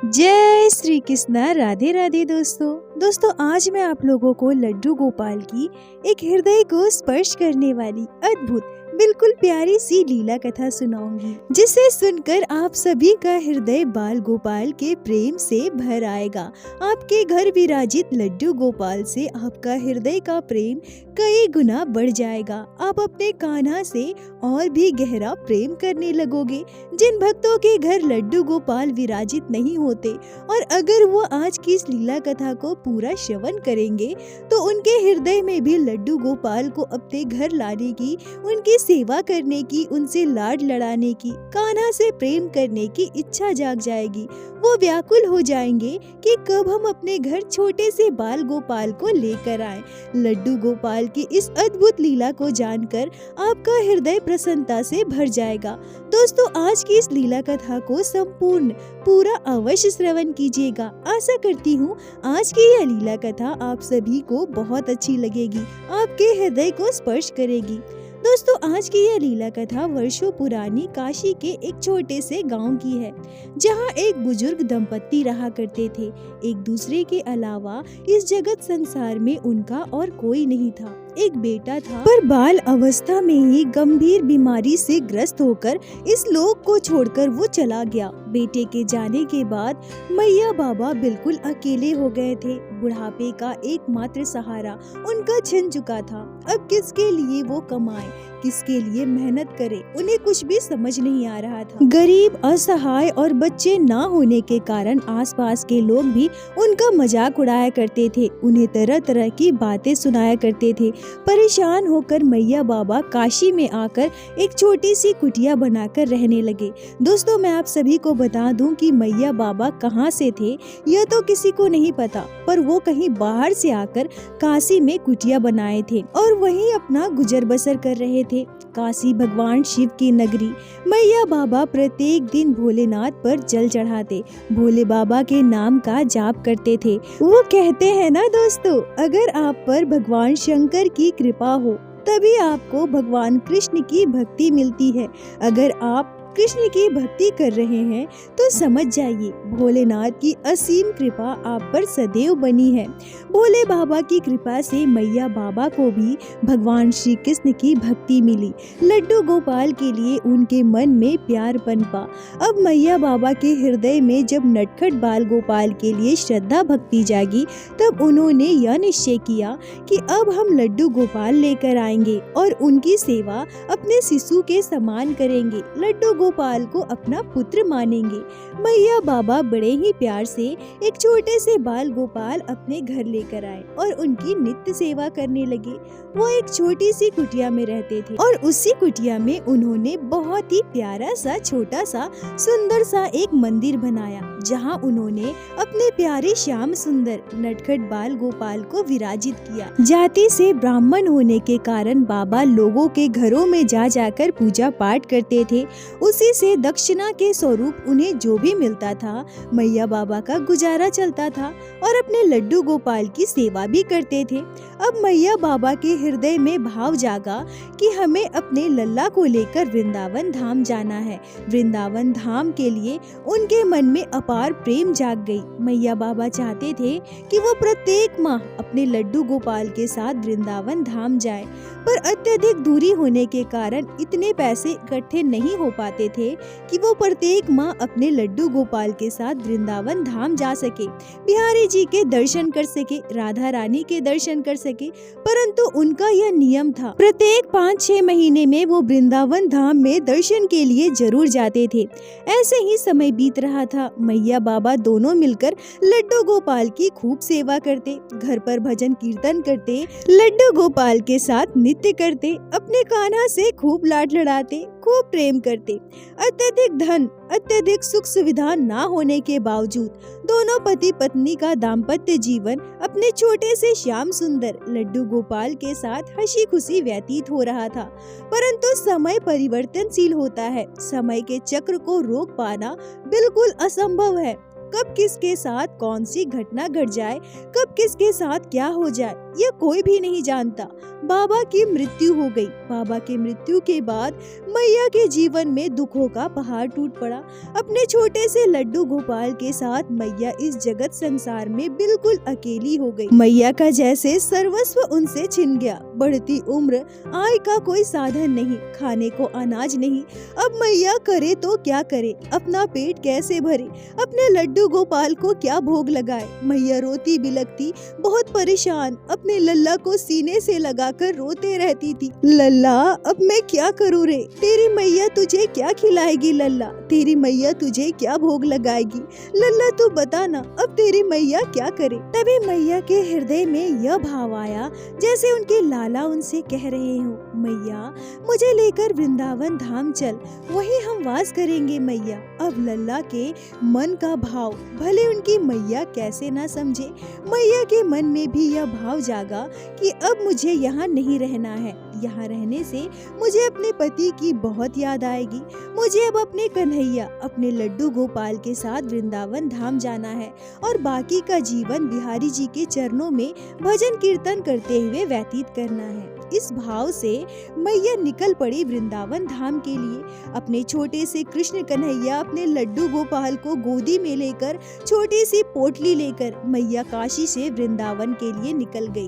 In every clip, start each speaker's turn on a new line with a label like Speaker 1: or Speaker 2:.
Speaker 1: जय श्री कृष्णा। राधे राधे दोस्तों आज मैं आप लोगों को लड्डू गोपाल की एक हृदय को स्पर्श करने वाली अद्भुत बिल्कुल प्यारी सी लीला कथा सुनाऊंगी, जिसे सुनकर आप सभी का हृदय बाल गोपाल के प्रेम से भर आएगा। आपके घर विराजित लड्डू गोपाल से आपका हृदय का प्रेम कई गुना बढ़ जाएगा। आप अपने कान्हा से और भी गहरा प्रेम करने लगोगे। जिन भक्तों के घर लड्डू गोपाल विराजित नहीं होते और अगर वो आज की इस लीला कथा को पूरा श्रवण करेंगे तो उनके हृदय में भी लड्डू गोपाल को अपने घर लाने की, उनकी सेवा करने की, उनसे लाड लड़ाने की, कान्हा से प्रेम करने की इच्छा जाग जाएगी। वो व्याकुल हो जाएंगे कि कब हम अपने घर छोटे से बाल गोपाल को लेकर आएं। लड्डू गोपाल की इस अद्भुत लीला को जानकर आपका हृदय प्रसन्नता से भर जाएगा। दोस्तों आज की इस लीला कथा को संपूर्ण पूरा अवश्य श्रवण कीजिएगा। आशा करती हूँ आज की यह लीला कथा आप सभी को बहुत अच्छी लगेगी, आपके हृदय को स्पर्श करेगी। दोस्तों आज की यह लीला कथा वर्षों पुरानी काशी के एक छोटे से गांव की है, जहां एक बुजुर्ग दंपत्ति रहा करते थे। एक दूसरे के अलावा इस जगत संसार में उनका और कोई नहीं था। एक बेटा था, पर बाल अवस्था में ही गंभीर बीमारी से ग्रस्त होकर इस लोक को छोड़कर वो चला गया। बेटे के जाने के बाद मैया बाबा बिल्कुल अकेले हो गए थे। बुढ़ापे का एकमात्र सहारा उनका छिन चुका था। अब किसके लिए वो कमाए, किसके लिए मेहनत करे, उन्हें कुछ भी समझ नहीं आ रहा था। गरीब, असहाय और बच्चे ना होने के कारण आसपास के लोग भी उनका मजाक उड़ाया करते थे, उन्हें तरह तरह की बातें सुनाया करते थे। परेशान होकर मैया बाबा काशी में आकर एक छोटी सी कुटिया बनाकर रहने लगे। दोस्तों मैं आप सभी को बता दूं कि मैया बाबा कहाँ से थे यह तो किसी को नहीं पता, पर वो कहीं बाहर से आकर काशी में कुटिया बनाए थे और वहीं अपना गुजर बसर कर रहे थे। काशी भगवान शिव की नगरी। मैया बाबा प्रत्येक दिन भोलेनाथ पर जल चढ़ाते, भोले बाबा के नाम का जाप करते थे। वो कहते हैं ना दोस्तों, अगर आप पर भगवान शंकर की कृपा हो तभी आपको भगवान कृष्ण की भक्ति मिलती है। अगर आप कृष्ण की भक्ति कर रहे हैं तो समझ जाइए भोलेनाथ की असीम कृपा आप पर सदैव बनी है। भोले बाबा की कृपा से मैया बाबा को भी भगवान श्री कृष्ण की भक्ति मिली। लड्डू गोपाल के लिए उनके मन में प्यार पनपा। अब मैया बाबा के हृदय में जब नटखट बाल गोपाल के लिए श्रद्धा भक्ति जागी, तब उन्होंने यह निश्चय किया कि अब हम लड्डू गोपाल लेकर आएंगे और उनकी सेवा अपने शिशु के समान करेंगे। लड्डू गोपाल को अपना पुत्र मानेंगे। मैया बाबा बड़े ही प्यार से एक छोटे से बाल गोपाल अपने घर लेकर आए और उनकी नित्य सेवा करने लगे। वो एक छोटी सी कुटिया में रहते थे और उसी कुटिया में उन्होंने बहुत ही प्यारा सा, छोटा सा, सुंदर सा एक मंदिर बनाया, जहां उन्होंने अपने प्यारे श्याम सुंदर नटखट बाल गोपाल को विराजित किया। जाति से ब्राह्मण होने के कारण बाबा लोगों के घरों में जा जाकर पूजा पाठ करते थे। उसी से दक्षिणा के स्वरूप उन्हें जो भी मिलता था, मैया बाबा का गुजारा चलता था और अपने लड्डू गोपाल की सेवा भी करते थे। अब मैया बाबा के हृदय में भाव जागा कि हमें अपने लल्ला को लेकर वृंदावन धाम जाना है। वृंदावन धाम के लिए उनके मन में अपार प्रेम जाग गई। मैया बाबा चाहते थे कि वो प्रत्येक माह अपने लड्डू गोपाल के साथ वृंदावन धाम जाए, पर अत्यधिक दूरी होने के कारण इतने पैसे इकट्ठे नहीं हो पाते थे कि वो प्रत्येक माह अपने लड्डू गोपाल के साथ वृंदावन धाम जा सके, बिहारी जी के दर्शन कर सके, राधा रानी के दर्शन कर सके। परंतु उनका यह नियम था, प्रत्येक 5-6 महीने में वो वृंदावन धाम में दर्शन के लिए जरूर जाते थे। ऐसे ही समय बीत रहा था। मैया बाबा दोनों मिलकर लड्डू गोपाल की खूब सेवा करते, घर पर भजन कीर्तन करते, लड्डू गोपाल के साथ नित्य करते, अपने कान्हा से खूब लाड लड़ाते, खूब प्रेम करते। अत्यधिक धन, अत्यधिक सुख सुविधा ना होने के बावजूद दोनों पति पत्नी का दाम्पत्य जीवन अपने छोटे से श्याम सुंदर लड्डू गोपाल के साथ हंसी खुशी व्यतीत हो रहा था। परंतु समय परिवर्तनशील होता है, समय के चक्र को रोक पाना बिल्कुल असंभव है। कब किसके साथ कौन सी घटना घट जाए, कब किसके साथ क्या हो जाए, ये कोई भी नहीं जानता। बाबा की मृत्यु हो गई। बाबा की मृत्यु के बाद मैया के जीवन में दुखों का पहाड़ टूट पड़ा। अपने छोटे से लड्डू गोपाल के साथ मैया इस जगत संसार में बिल्कुल अकेली हो गई। मैया का जैसे सर्वस्व उनसे छिन गया। बढ़ती उम्र, आय का कोई साधन नहीं, खाने को अनाज नहीं। अब मैया करे तो क्या करे, अपना पेट कैसे भरे, अपने लड्डू गोपाल को क्या भोग लगाए। मैया रोती बिलखती, बहुत परेशान, अपने लल्ला को सीने से लगाकर रोते रहती थी। लल्ला, अब मैं क्या करूँ रे, तेरी मैया तुझे क्या खिलाएगी। लल्ला, तेरी मैया तुझे क्या भोग लगाएगी। लल्ला तू बता ना, अब तेरी मैया क्या करे। तभी मैया के हृदय में यह भाव आया जैसे उनके लाला उनसे कह रहे हो, मैया मुझे लेकर वृंदावन धाम चल, वहीं हम वास करेंगे मैया। अब लल्ला के मन का भाव भले उनकी मैया कैसे ना समझे, मैया के मन में भी यह भाव जागा कि अब मुझे यहाँ नहीं रहना है। यहाँ रहने से मुझे अपने पति की बहुत याद आएगी। मुझे अब अपने कन्हैया, अपने लड्डू गोपाल के साथ वृंदावन धाम जाना है और बाकी का जीवन बिहारी जी के चरणों में भजन कीर्तन करते हुए व्यतीत करना है। इस भाव से मैया निकल पड़ी वृंदावन धाम के लिए। अपने छोटे से कृष्ण कन्हैया, अपने लड्डू गोपाल को गोदी में लेकर, छोटी सी पोटली लेकर मैया काशी से वृंदावन के लिए निकल गई।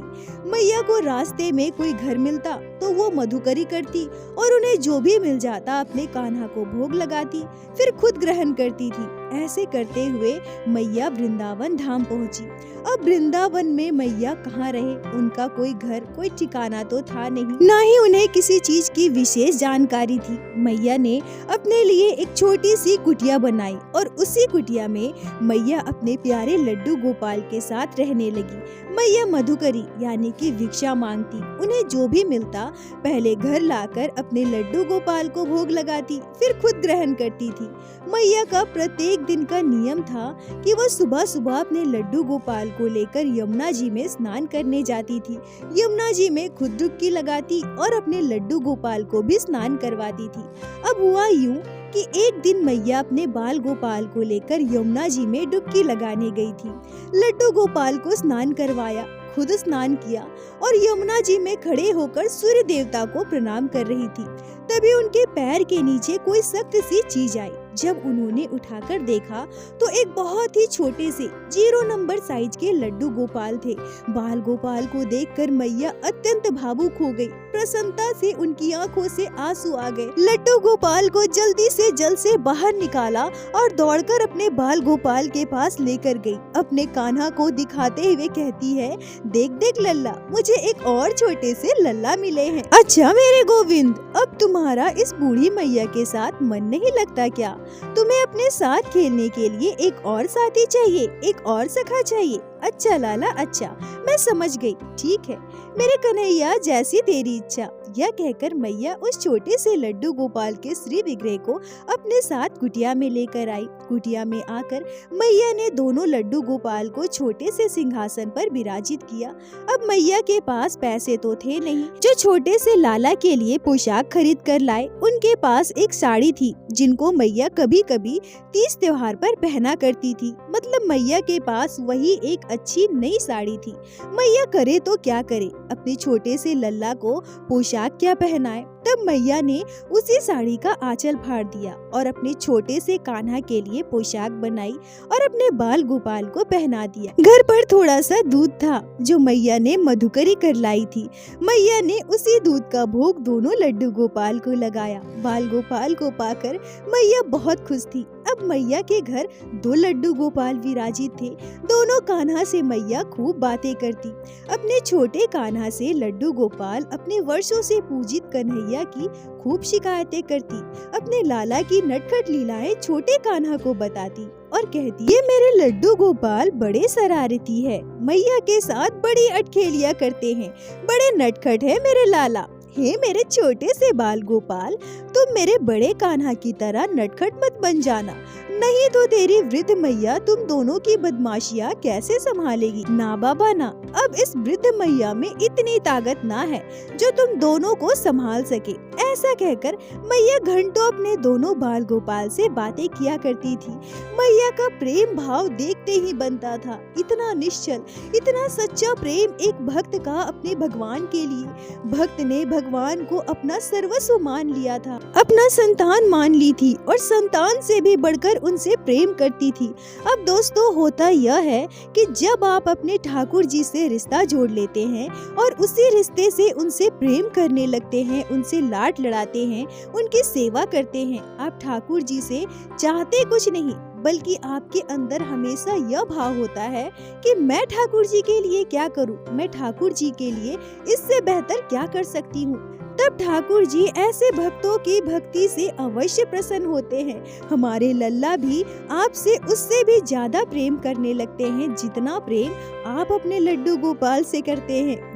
Speaker 1: मैया को रास्ते में कोई घर मिलता तो वो मधुकरी करती और उन्हें जो भी मिल जाता अपने कान्हा को भोग लगाती, फिर खुद ग्रहण करती थी। ऐसे करते हुए मैया वृंदावन धाम पहुंची। अब वृंदावन में मैया कहाँ रहे, उनका कोई घर, कोई ठिकाना तो था नहीं, ना ही उन्हें किसी चीज की विशेष जानकारी थी। मैया ने अपने लिए एक छोटी सी कुटिया बनाई और उसी कुटिया में मैया अपने प्यारे लड्डू गोपाल के साथ रहने लगी। मैया मधुकरी यानी कि भिक्षा मांगती, उन्हें जो भी मिलता पहले घर लाकर अपने लड्डू गोपाल को भोग लगाती, फिर खुद ग्रहण करती थी। मैया का प्रत्येक दिन का नियम था कि वह सुबह सुबह अपने लड्डू गोपाल को लेकर यमुना जी में स्नान करने जाती थी। यमुना जी में खुद डुबकी लगाती और अपने लड्डू गोपाल को भी स्नान करवाती थी। अब हुआ यूं कि एक दिन मैया अपने बाल गोपाल को लेकर यमुना जी में डुबकी लगाने गई थी। लड्डू गोपाल को स्नान करवाया, खुद स्नान किया और यमुना जी में खड़े होकर सूर्य देवता को प्रणाम कर रही थी। तभी उनके पैर के नीचे कोई सख्त सी चीज आई। जब उन्होंने उठाकर देखा तो एक बहुत ही छोटे से 0 नंबर साइज के लड्डू गोपाल थे। बाल गोपाल को देखकर मैया अत्यंत भावुक हो गई। प्रसन्नता से उनकी आंखों से आंसू आ गए। लड्डू गोपाल को जल्दी से जल से बाहर निकाला और दौड़कर अपने बाल गोपाल के पास लेकर गई। अपने कान्हा को दिखाते हुए कहती है, देख देख लल्ला, मुझे एक और छोटे से लल्ला मिले हैं। अच्छा मेरे गोविंद, अब तुम्हारा इस बूढ़ी मैया के साथ मन नहीं लगता क्या? तुम्हें अपने साथ खेलने के लिए एक और साथी चाहिए, एक और सखा चाहिए। अच्छा लाला, अच्छा, मैं समझ गई, ठीक है मेरे कन्हैया, जैसी तेरी इच्छा। यह कहकर मैया उस छोटे से लड्डू गोपाल के श्री विग्रह को अपने साथ कुटिया में लेकर आई। कुटिया में आकर मैया ने दोनों लड्डू गोपाल को छोटे से सिंहासन पर विराजित किया। अब मैया के पास पैसे तो थे नहीं जो छोटे से लाला के लिए पोशाक खरीद कर लाए। उनके पास एक साड़ी थी जिनको मैया कभी कभी तीज त्योहार पर पहना करती थी। मतलब मैया के पास वही एक अच्छी नई साड़ी थी। मैया करे तो क्या करे, अपने छोटे से लल्ला को पोशाक क्या पहनाए। तब मैया ने उसी साड़ी का आंचल फाड़ दिया और अपने छोटे से कान्हा के लिए पोशाक बनाई और अपने बाल गोपाल को पहना दिया। घर पर थोड़ा सा दूध था जो मैया ने मधुकरी कर लाई थी। मैया ने उसी दूध का भोग दोनों लड्डू गोपाल को लगाया। बाल गोपाल को पाकर मैया बहुत खुश थी। अब मैया के घर 2 लड्डू गोपाल विराजित थे। दोनों कान्हा से मैया खूब बातें करती। अपने छोटे कान्हा से लड्डू गोपाल अपने वर्षों से पूजित कन्हैया की खूब शिकायतें करती। अपने लाला की नटखट लीलाएं छोटे कान्हा को बताती और कहती, ये मेरे लड्डू गोपाल बड़े शरारती है, मैया के साथ बड़ी अटखेलियां करते हैं, बड़े नटखट है मेरे लाला। हे मेरे छोटे से बाल गोपाल, तुम मेरे बड़े कान्हा की तरह नटखट मत बन जाना, नहीं तो तेरी वृद्ध मैया तुम दोनों की बदमाशियाँ कैसे संभालेगी। ना बाबा ना, अब इस वृद्ध मैया में इतनी ताकत ना है जो तुम दोनों को संभाल सके। ऐसा कहकर मैया घंटों अपने दोनों बाल गोपाल से बातें किया करती थी। मैया का प्रेम भाव देखते ही बनता था, इतना निश्चल, इतना सच्चा प्रेम एक भक्त का अपने भगवान के लिए। भक्त ने भगवान को अपना सर्वस्व मान लिया था, अपना संतान मान ली थी और संतान से भी बढ़कर उनसे प्रेम करती थी। अब दोस्तों होता यह है कि जब आप अपने ठाकुर जी से रिश्ता जोड़ लेते हैं और उसी रिश्ते से उनसे प्रेम करने लगते हैं, उनसे लाड लड़ाते हैं, उनकी सेवा करते हैं, आप ठाकुर जी से चाहते कुछ नहीं बल्कि आपके अंदर हमेशा यह भाव होता है कि मैं ठाकुर जी के लिए क्या करूं, मैं ठाकुर जी के लिए इससे बेहतर क्या कर सकती हूं। तब ठाकुर जी ऐसे भक्तों की भक्ति से अवश्य प्रसन्न होते हैं। हमारे लल्ला भी आपसे उससे भी ज्यादा प्रेम करने लगते हैं जितना प्रेम आप अपने लड्डू गोपाल से करते हैं।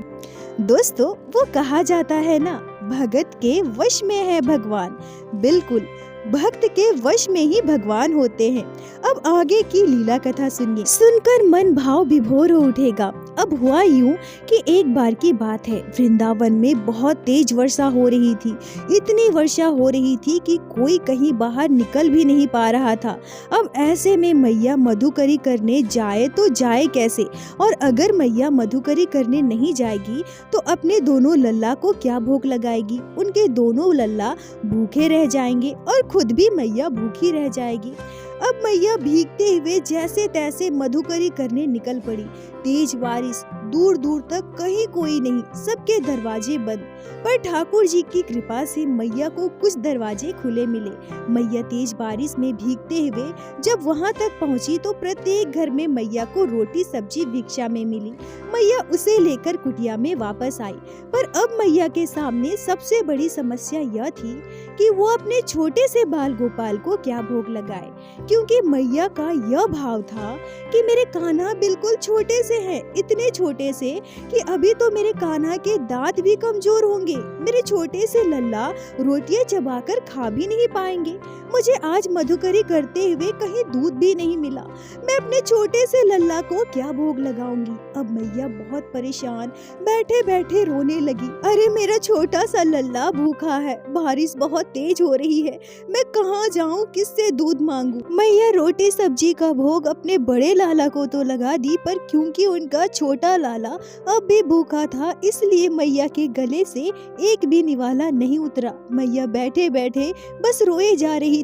Speaker 1: दोस्तों वो कहा जाता है ना, भगत के वश में है भगवान। बिल्कुल, भक्त के वश में ही भगवान होते हैं। अब आगे की लीला कथा सुनिए, सुनकर मन भाव विभोर हो उठेगा। अब हुआ यूं कि एक बार की बात है, वृंदावन में बहुत तेज वर्षा हो रही थी। इतनी वर्षा हो रही थी कि कोई कहीं बाहर निकल भी नहीं पा रहा था। अब ऐसे में मैया मधुकरी करने जाए तो जाए कैसे, और अगर मैया मधुकरी करने नहीं जाएगी तो अपने दोनों लल्ला को क्या भूख लगाएगी। उनके दोनों लल्ला भूखे रह जाएंगे और खुद भी मैया भूखी रह जाएगी। अब मैया भीगते हुए जैसे तैसे मधुकरी करने निकल पड़ी। तेज बारिश, दूर दूर तक कहीं कोई नहीं, सबके दरवाजे बंद। पर ठाकुर जी की कृपा से मैया को कुछ दरवाजे खुले मिले। मैया तेज बारिश में भीगते हुए जब वहां तक पहुंची तो प्रत्येक घर में मैया को रोटी सब्जी भिक्षा में मिली। मैया उसे लेकर कुटिया में वापस आई। पर अब मैया के सामने सबसे बड़ी समस्या यह थी कि वो अपने छोटे से बाल गोपाल को क्या भोग लगाए, क्योंकि मैया का यह भाव था कि मेरे कान्हा बिल्कुल छोटे से हैं, इतने छोटे से कि अभी तो मेरे कान्हा के दांत भी कमजोर होंगे, मेरे छोटे से लल्ला रोटियां चबाकर खा भी नहीं पाएंगे। मुझे आज मधुकरी करते हुए कहीं दूध भी नहीं मिला, मैं अपने छोटे से लल्ला को क्या भोग लगाऊंगी। अब मैया बहुत परेशान बैठे बैठे रोने लगी। अरे मेरा छोटा सा लल्ला भूखा है, बारिश बहुत तेज हो रही है, मैं कहाँ जाऊँ, किससे दूध मांगू। मैया रोटी सब्जी का भोग अपने बड़े लाला को तो लगा दी, पर क्योंकि उनका छोटा लाला अब भी भूखा था इसलिए मैया के गले से एक भी निवाला नहीं उतरा। मैया बैठे बैठे बस रोए जा रही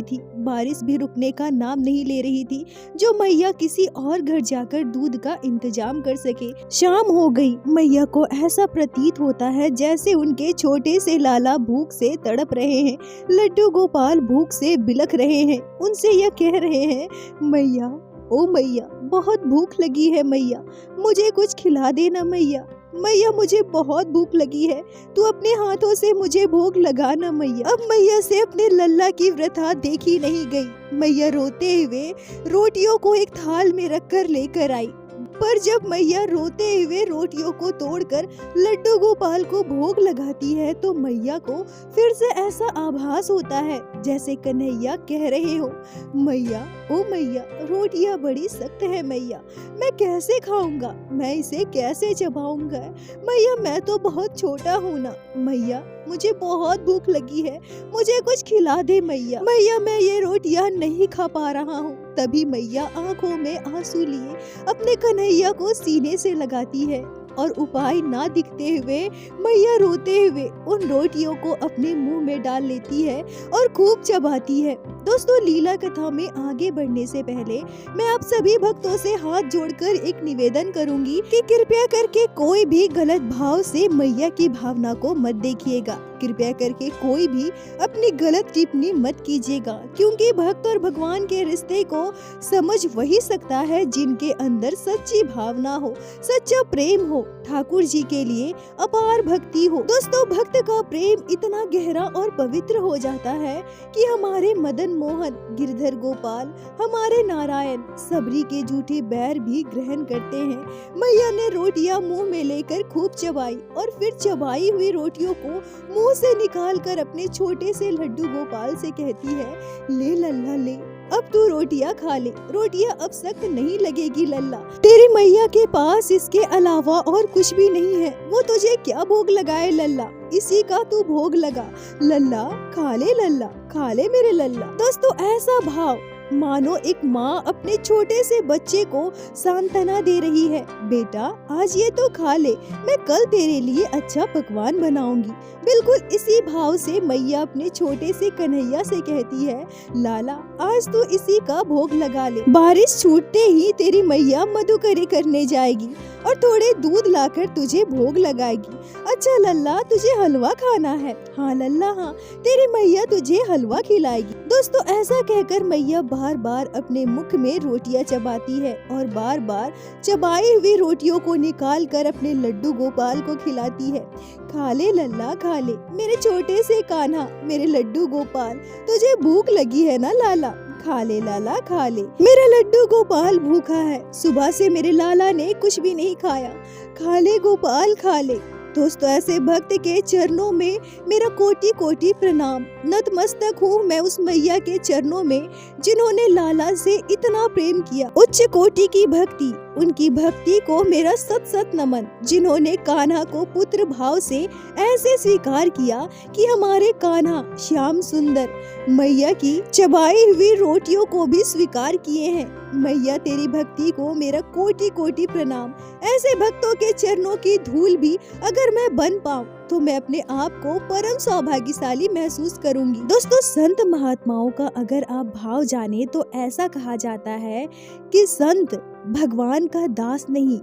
Speaker 1: थी। बारिश भी रुकने का नाम नहीं ले रही थी जो मैया किसी और घर जाकर दूध का इंतजाम कर सके। शाम हो गई। मैया को ऐसा प्रतीत होता है जैसे उनके छोटे से लाला भूख से तड़प रहे हैं, लड्डू गोपाल भूख से बिलख रहे हैं। उनसे यह कह रहे हैं, मैया, ओ मैया, बहुत भूख लगी है मैया, मुझे कुछ खिला देना मैया। मैया मुझे बहुत भूख लगी है, तू अपने हाथों से मुझे भोग लगाना मैया। अब मैया से अपने लल्ला की वृथा देखी नहीं गई। मैया रोते हुए रोटियों को एक थाल में रखकर लेकर आई, पर जब मैया रोते हुए रोटियों को तोड़कर लड्डू गोपाल को भोग लगाती है तो मैया को फिर से ऐसा आभास होता है जैसे कन्हैया कह रहे हो, मैया, ओ मैया, रोटियां बड़ी सख्त है मैया, मैं कैसे खाऊंगा, मैं इसे कैसे चबाऊंगा। मैया मैं तो बहुत छोटा हूँ ना मैया, मुझे बहुत भूख लगी है, मुझे कुछ खिला दे मैया। मैया मैं ये रोटियां नहीं खा पा रहा हूँ। तभी मैया आंखों में आंसू लिए अपने कन्हैया को सीने से लगाती है और उपाय ना दिखते हुए मैया रोते हुए उन रोटियों को अपने मुंह में डाल लेती है और खूब चबाती है। दोस्तों लीला कथा में आगे बढ़ने से पहले मैं आप सभी भक्तों से हाथ जोड़कर एक निवेदन करूंगी कि कृपया करके कोई भी गलत भाव से मैया की भावना को मत देखिएगा। कृपया करके कोई भी अपनी गलत टिप्पणी मत कीजिएगा, क्योंकि भक्त और भगवान के रिश्ते को समझ वही सकता है जिनके अंदर सच्ची भावना हो, सच्चा प्रेम हो, ठाकुर जी के लिए अपार भक्ति हो। दोस्तों भक्त का प्रेम इतना गहरा और पवित्र हो जाता है कि हमारे मदन मोहन, गिरधर गोपाल, हमारे नारायण सबरी के झूठे बैर भी ग्रहण करते हैं। मैया ने रोटियां मुंह में लेकर खूब चबाई और फिर चबाई हुई रोटियों को मुंह से निकालकर अपने छोटे से लड्डू गोपाल से कहती है, ले लल्ला ले, अब तू रोटियां खा ले, रोटियां अब सख्त नहीं लगेगी लल्ला। तेरी मैया के पास इसके अलावा और कुछ भी नहीं है, वो तुझे क्या भोग लगाए लल्ला, इसी का तू भोग लगा लल्ला, खा ले लल्ला, खा ले मेरे लल्ला। दोस्तों ऐसा भाव मानो एक माँ अपने छोटे से बच्चे को सांत्वना दे रही है, बेटा आज ये तो खा ले, मैं कल तेरे लिए अच्छा पकवान बनाऊंगी। बिल्कुल इसी भाव से मैया अपने छोटे से कन्हैया से कहती है, लाला आज तू इसी का भोग लगा ले। बारिश छूटते ही तेरी मैया मधुकरी करने जाएगी और थोड़े दूध लाकर तुझे भोग लगाएगी। अच्छा लल्ला तुझे हलवा खाना है? हाँ लल्ला हाँ, तेरी मैया तुझे हलवा खिलाएगी। दोस्तों ऐसा कहकर मैया बार बार अपने मुख में रोटियां चबाती है और बार बार चबाई हुई रोटियों को निकाल कर अपने लड्डू गोपाल को खिलाती है। खा ले लल्ला खा ले, मेरे छोटे से कान्हा, मेरे लड्डू गोपाल, तुझे भूख लगी है ना लाला, खा ले लाला खा ले। मेरा लड्डू गोपाल भूखा है, सुबह से मेरे लाला ने कुछ भी नहीं खाया, खा ले गोपाल खा ले। दोस्तों ऐसे भक्त के चरणों में मेरा कोटि कोटि प्रणाम। नतमस्तक हूँ मैं उस मैया के चरणों में जिन्होंने लाला से इतना प्रेम किया। उच्च कोटि की भक्ति, उनकी भक्ति को मेरा सत सत नमन, जिन्होंने कान्हा को पुत्र भाव से ऐसे स्वीकार किया कि हमारे कान्हा श्याम सुंदर मैया की चबाई हुई रोटियों को भी स्वीकार किए हैं। मैया तेरी भक्ति को मेरा कोटि कोटि प्रणाम। ऐसे भक्तों के चरणों की धूल भी अगर मैं बन पाऊं तो मैं अपने आप को परम सौभाग्यशाली महसूस करूंगी। दोस्तों संत महात्माओं का अगर आप भाव जाने तो ऐसा कहा जाता है कि संत भगवान का दास नहीं,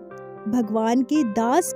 Speaker 1: भगवान के दास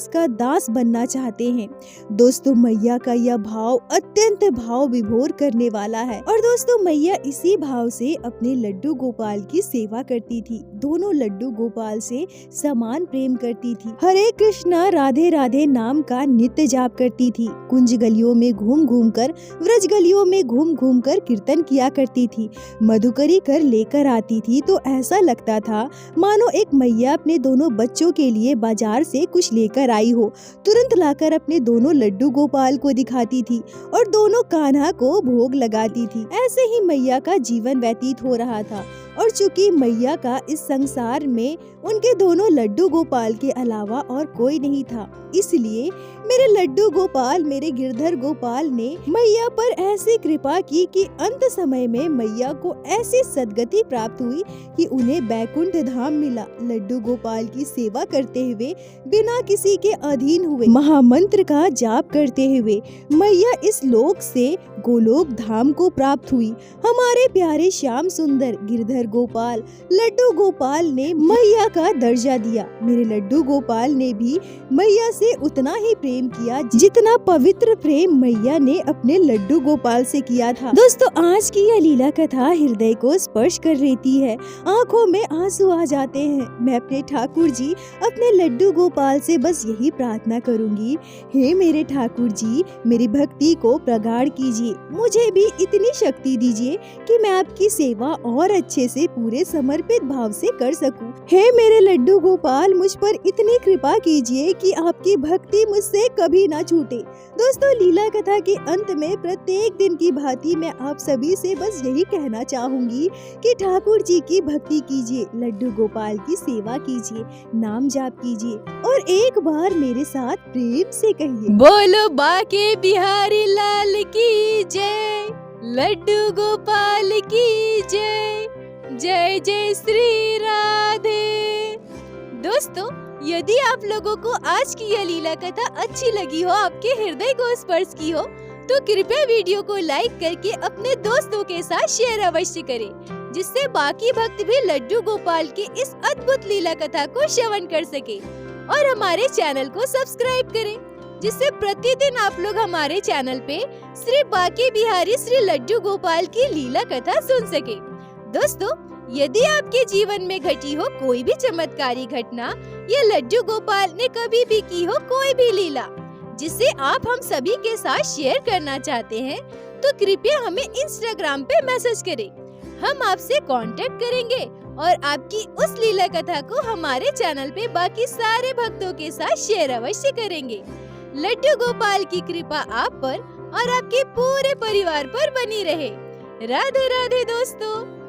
Speaker 1: का दास बनना चाहते हैं। दोस्तों मैया का यह भाव अत्यंत भाव विभोर करने वाला है और दोस्तों मैया इसी भाव से अपने लड्डू गोपाल की सेवा करती थी। दोनों लड्डू गोपाल से समान प्रेम करती थी। हरे कृष्णा राधे राधे नाम का नित्य जाप करती थी। कुंज गलियों में घूम घूम कर, व्रज गलियों में घूम घूम कर कीर्तन किया करती थी। मधुकरी कर लेकर आती थी तो ऐसा लगता था मानो एक मैया अपने दोनों बच्चों के लिए बाजार से कुछ लेकर आई हो। तुरंत लाकर अपने दोनों लड्डू गोपाल को दिखाती थी और दोनों कान्हा को भोग लगाती थी। ऐसे ही मैया का जीवन व्यतीत हो रहा था और चूंकि मैया का इस संसार में उनके दोनों लड्डू गोपाल के अलावा और कोई नहीं था, इसलिए मेरे लड्डू गोपाल, मेरे गिरधर गोपाल ने मैया पर ऐसी कृपा की कि अंत समय में मैया को ऐसी सद्गति प्राप्त हुई कि उन्हें बैकुंठ धाम मिला। लड्डू गोपाल की सेवा करते हुए, बिना किसी के अधीन हुए, महामंत्र का जाप करते हुए मैया इस लोक से गोलोक धाम को प्राप्त हुई। हमारे प्यारे श्याम सुंदर गिरधर गोपाल, लड्डू गोपाल ने मैया का दर्जा दिया। मेरे लड्डू गोपाल ने भी मैया से उतना ही प्रेम किया जितना पवित्र प्रेम मैया ने अपने लड्डू गोपाल से किया था। दोस्तों आज की यह लीला कथा हृदय को स्पर्श कर लेती है, आंखों में आंसू आ जाते हैं। मैं अपने ठाकुर जी, अपने लड्डू गोपाल से बस यही प्रार्थना करूंगी, हे मेरे ठाकुर जी मेरी भक्ति को प्रगाढ़ कीजिए, मुझे भी इतनी शक्ति दीजिए कि मैं आपकी सेवा और अच्छे से पूरे समर्पित भाव से कर सकूं। हे मेरे लड्डू गोपाल मुझ पर इतनी कृपा कीजिए कि आपकी भक्ति मुझसे कभी ना छूटे। दोस्तों लीला कथा के अंत में प्रत्येक दिन की भांति मैं आप सभी से बस यही कहना चाहूंगी कि ठाकुर जी की भक्ति कीजिए, लड्डू गोपाल की सेवा कीजिए, नाम जाप कीजिए और एक बार मेरे साथ प्रेम से कहिए,
Speaker 2: बोलो बाके बिहारी लाल की जय, लड्डू गोपाल की जय, जय जय श्री राधे। दोस्तों यदि आप लोगों को आज की यह लीला कथा अच्छी लगी हो, आपके हृदय को स्पर्श की हो, तो कृपया वीडियो को लाइक करके अपने दोस्तों के साथ शेयर अवश्य करें, जिससे बाकी भक्त भी लड्डू गोपाल की इस अद्भुत लीला कथा को श्रवण कर सके। और हमारे चैनल को सब्सक्राइब करें, जिससे प्रतिदिन आप लोग हमारे चैनल पे श्री बाके बिहारी श्री लड्डू गोपाल की लीला कथा सुन सके। दोस्तों यदि आपके जीवन में घटी हो कोई भी चमत्कारी घटना या लड्डू गोपाल ने कभी भी की हो कोई भी लीला जिसे आप हम सभी के साथ शेयर करना चाहते हैं, तो कृपया हमें इंस्टाग्राम पे मैसेज करें। हम आपसे कांटेक्ट करेंगे और आपकी उस लीला कथा को हमारे चैनल पे बाकी सारे भक्तों के साथ शेयर अवश्य करेंगे। लड्डू गोपाल की कृपा आप पर और आपके पूरे परिवार पर बनी रहे। राधे राधे दोस्तों।